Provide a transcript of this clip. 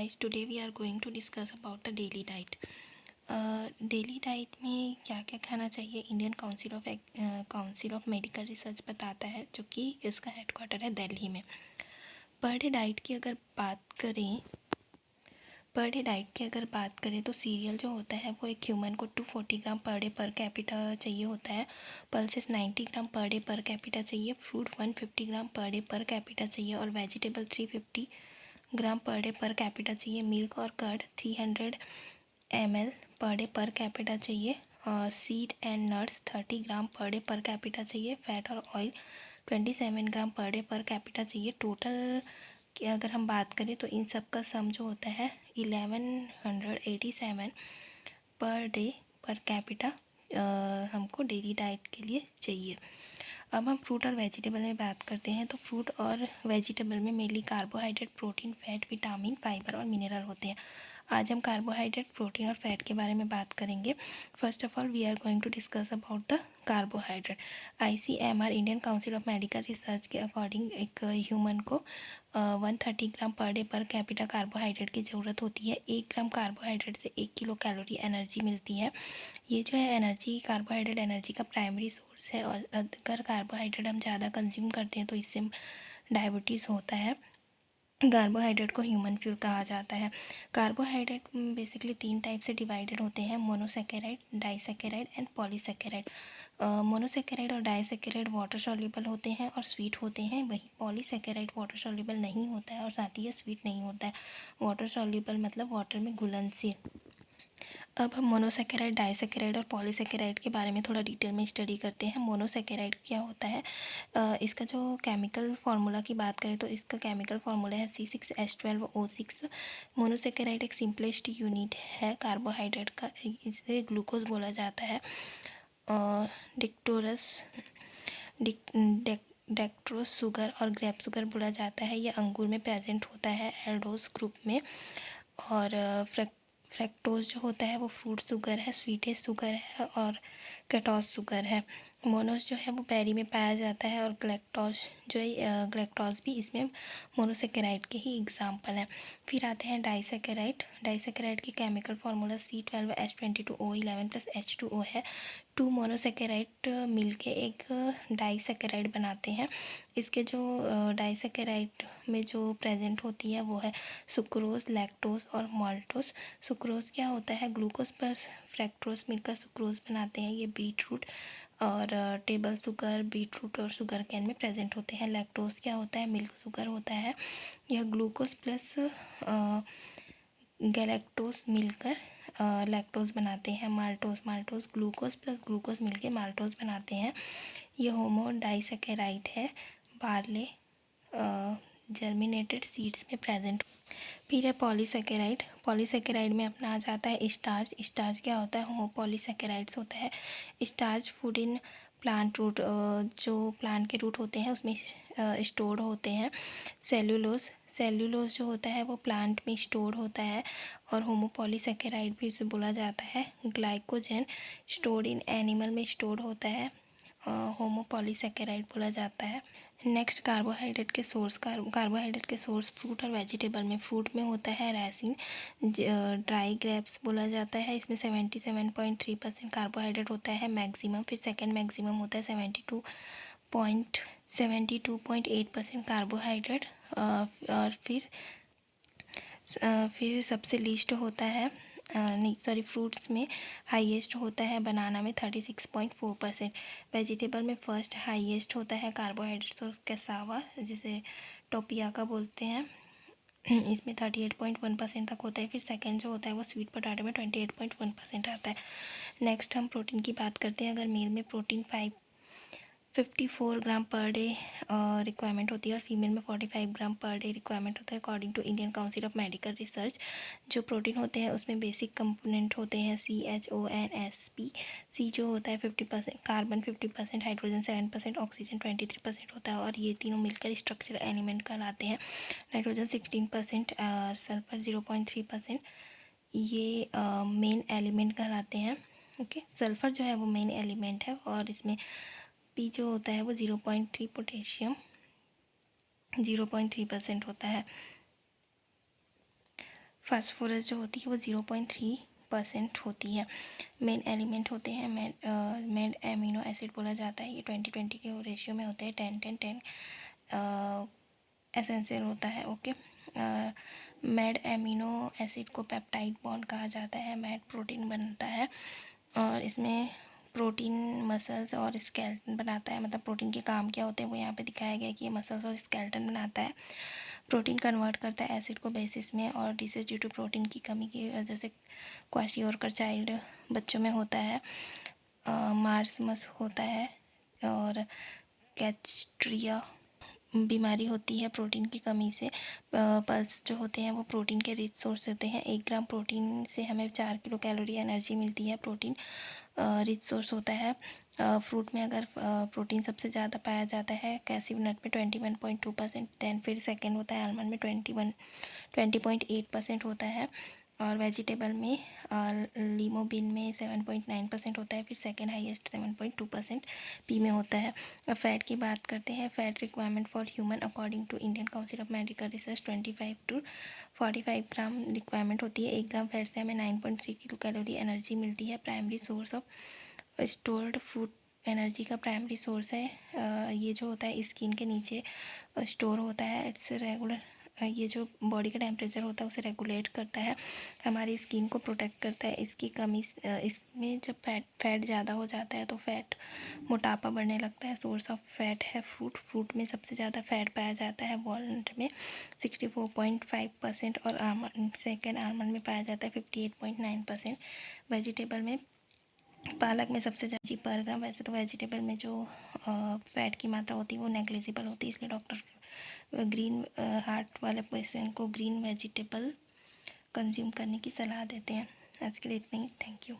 Guys, today we are going to discuss about the daily diet. Daily diet में क्या क्या खाना चाहिए Indian council of medical research बताता है, जो कि इसका हेडक्वार्टर है दिल्ली में। पर डे डाइट की अगर बात करें तो सीरियल जो होता है वो एक ह्यूमन को 240 ग्राम पर डे पर कैपिटा चाहिए होता है। पल्सेस 90 ग्राम पर डे पर कैपिटा चाहिए। फ्रूट 150 ग्राम पर डे पर कैपिटा चाहिए और वेजिटेबल 350 ग्राम पर डे पर कैपिटा चाहिए। मिल्क और curd 300 ml per day per capita चाहिए। Seed and nuts 30 gram per day per capita चाहिए। फैट और oil 27 ग्राम per day per capita चाहिए। Total की अगर हम बात करें तो इन सब का सम जो होता है 1187 पर डे पर कैपिटा हमको डेली डाइट के लिए चाहिए। अब हम फ्रूट और वेजिटेबल में बात करते हैं तो फ्रूट और वेजिटेबल में mainly carbohydrate, protein, fat, vitamin, fibre और मिनरल होते हैं। आज हम कार्बोहाइड्रेट, प्रोटीन और फैट के बारे में बात करेंगे। First of all we are going to discuss about the carbohydrate. ICMR Indian council of medical research के अकॉर्डिंग एक ह्यूमन को 130 ग्राम per day per capita carbohydrate की ज़रूरत होती है। 1 ग्राम कार्बोहाइड्रेट से 1 किलो कैलोरी एनर्जी मिलती है। ये जो है एनर्जी, कार्बोहाइड्रेट एनर्जी का प्राइमरी सोर्स है और अगर कार्बोहाइड्रेट हम ज़्यादा कंज्यूम करते हैं तो इससे डायबिटीज़ होता है। कार्बोहाइड्रेट को ह्यूमन फ्यूल कहा जाता है। कार्बोहाइड्रेट बेसिकली 3 टाइप से डिवाइडेड होते हैं: monosaccharide, disaccharide and polysaccharide. Monosaccharide और डाइसेकेराइड वाटर सॉल्युबल होते हैं और स्वीट होते हैं, वहीं पॉलीसेकेराइड वाटर सॉल्युबल नहीं होता है और साथ ही ये स्वीट नहीं होता है। वाटर सॉल्युबल मतलब वाटर में घुलनशील। अब हम मोनोसेकेराइड, डाइसेकेराइड और पॉलीसेकेराइड के बारे में थोड़ा डिटेल में स्टडी करते हैं। मोनोसेकेराइड क्या होता है? इसका जो केमिकल फार्मूला की बात करें तो इसका केमिकल फार्मूला है C6H12O6। मोनोसेकेराइड एक सिंपलेस्ट यूनिट है कार्बोहाइड्रेट का, इसे ग्लूकोज बोला जाता है। डेक्ट्रोज शुगर और ग्रेप शुगर बोला जाता है। यह अंगूर में प्रेजेंट होता है एल्डोज ग्रुप में। और फ्रैक्टोज जो होता है वो फ्रूट शुगर है, स्वीटेस्ट शुगर है और केटोज शुगर है। मोनोस जो है वो बेरी में पाया जाता है और ग्लैक्टोज जो है ग्लैक्टोज भी इसमें मोनोसेकेराइड के ही एग्जाम्पल हैं। फिर आते हैं डाइसेकेराइड। डाइसेकेराइड की केमिकल फार्मूला C12H22O11 + H2O है। 2 मोनोसेकेराइड मिलके एक डाइसेकेराइड बनाते हैं। इसके जो डाइसेकेराइड में जो प्रेजेंट होती है वो है सुक्रोज, लैक्टोज और माल्टोज। सुक्रोज क्या होता है? ग्लूकोज प्लस फ्रैक्टोज मिलकर सुक्रोज बनाते हैं। ये बीटरूट और टेबल शुगर, बीटरूट और शुगर कैन में प्रेजेंट होते हैं। लैक्टोज क्या होता है? मिल्क शुगर होता है। यह ग्लूकोज प्लस गैलेक्टोज मिलकर लैक्टोज बनाते हैं। माल्टोज ग्लूकोज प्लस ग्लूकोज मिलकर माल्टोज बनाते हैं। ये होमो डाइसेकेराइड है, बार्ले जर्मिनेटेड सीड्स में प्रेजेंट। फिर है पॉलीसेकेराइड। पॉलीसेकेराइड में अपना आ जाता है स्टार्च। स्टार्च क्या होता है? होमोपॉलीसेकेराइड्स होता है। Starch food in plant root, जो प्लांट के रूट होते हैं उसमें स्टोर होते हैं। सेल्यूलोज जो होता है वो प्लांट में स्टोर होता है और होमोपॉलीसेकेराइड भी उसे बोला जाता है। ग्लाइकोजन स्टोर्ड इन एनिमल में स्टोर होता है, होमोपॉलीसेकेराइड बोला जाता है। नेक्स्ट कार्बोहाइड्रेट के सोर्स। कार्बोहाइड्रेट के सोर्स फ्रूट और वेजिटेबल में, फ्रूट में होता है रैसिन, ड्राई ग्रेप्स बोला जाता है। इसमें 77.3% कार्बोहाइड्रेट होता है मैक्सिमम। फिर सेकंड मैक्सिमम होता है 72.8% कार्बोहाइड्रेट। और फिर सबसे लीस्ट होता है फ्रूट्स में हाईएस्ट होता है बनाना में 36.4%। वेजिटेबल में फर्स्ट हाईएस्ट होता है कार्बोहाइड्रेट सोर्स कैसावा, जिसे टोपियाका बोलते हैं, इसमें 38.1% तक होता है। फिर सेकंड जो होता है वो स्वीट पोटैटो में 28.1% आता है। नेक्स्ट हम प्रोटीन की बात करते हैं। अगर मेल में प्रोटीन 54 ग्राम पर डे रिक्वायरमेंट होती है और फीमेल में 45 ग्राम पर डे रिक्वायरमेंट होता है according to Indian council of medical research. जो प्रोटीन होते हैं उसमें बेसिक कंपोनेंट होते हैं CHONSP। सी जो होता है 50%, कार्बन 50%, हाइड्रोजन 7%, ऑक्सीजन 23% होता है और ये तीनों मिलकर स्ट्रक्चर एलिमेंट कहलाते हैं। नाइट्रोजन 16% और सल्फर 0.3%, ये मेन एलिमेंट कहलाते हैं। ओके, सल्फर जो है वो मेन एलिमेंट है और इसमें पी जो होता है वो 0.3, पोटेशियम 0.3% होता है। फास्फोरस जो होती है वो 0.3% होती है। मेन एलिमेंट होते हैं मेड एमिनो एसिड बोला जाता है। ये 20-20 के रेशियो में होते हैं। 10-10-10 एसेंशियल होता है। ओके, मेड एमिनो एसिड को पेप्टाइड बॉन्ड कहा जाता है। मेड प्रोटीन बनता है और इसमें प्रोटीन मसल्स और स्केलेटन बनाता है। मतलब प्रोटीन के काम क्या होते हैं वो यहाँ पे दिखाया गया है कि ये मसल्स और स्केलेटन बनाता है। प्रोटीन कन्वर्ट करता है एसिड को बेसिस में, और डिसीज ड्यू टू प्रोटीन की कमी की वजह से क्वाशियोरकर चाइल्ड बच्चों में होता है। मार्समस होता है और कैस्ट्रिया बीमारी होती है प्रोटीन की कमी से। पल्स जो होते हैं वो प्रोटीन के रिच सोर्स होते हैं। 1 ग्राम प्रोटीन से हमें 4 किलो कैलोरी एनर्जी मिलती है। प्रोटीन रिच सोर्स होता है। फ्रूट में अगर प्रोटीन सबसे ज़्यादा पाया जाता है कैसिव नट में 21.2%, दैन फिर सेकंड होता है आलमंड में 20.8% होता है, और वेजिटेबल में लीमोबिन में 7.9% होता है, फिर सेकंड हाईएस्ट 7.2% पी में होता है। अब फैट की बात करते हैं। Fat requirement for human according to Indian council of medical research 25 to 45 gram requirement होती है। 1 ग्राम फैट से हमें 9.3 किलो कैलोरी एनर्जी मिलती है। Primary source of stored food energy का प्राइमरी सोर्स है। ये जो होता है स्किन के नीचे स्टोर होता है। इट्स रेगुलर, ये जो बॉडी का टेम्परेचर होता है उसे रेगुलेट करता है, हमारी स्किन को प्रोटेक्ट करता है। इसकी कमी इसमें जब फैट ज़्यादा हो जाता है तो फैट मोटापा बढ़ने लगता है। सोर्स ऑफ फैट है फ्रूट में सबसे ज़्यादा फैट पाया जाता है। वॉलनट में 64.5% और आलमंड में पाया जाता है 58.9%। वेजिटेबल में पालक में सबसे ज़्यादा पर ग्राम। वैसे तो वेजिटेबल में जो फैट की मात्रा होती है वो नेग्लिजिबल होती है, इसलिए डॉक्टर ग्रीन हार्ट वाले पेशेंट को ग्रीन वेजिटेबल कंज्यूम करने की सलाह देते हैं। आज के लिए इतना ही। Thank you.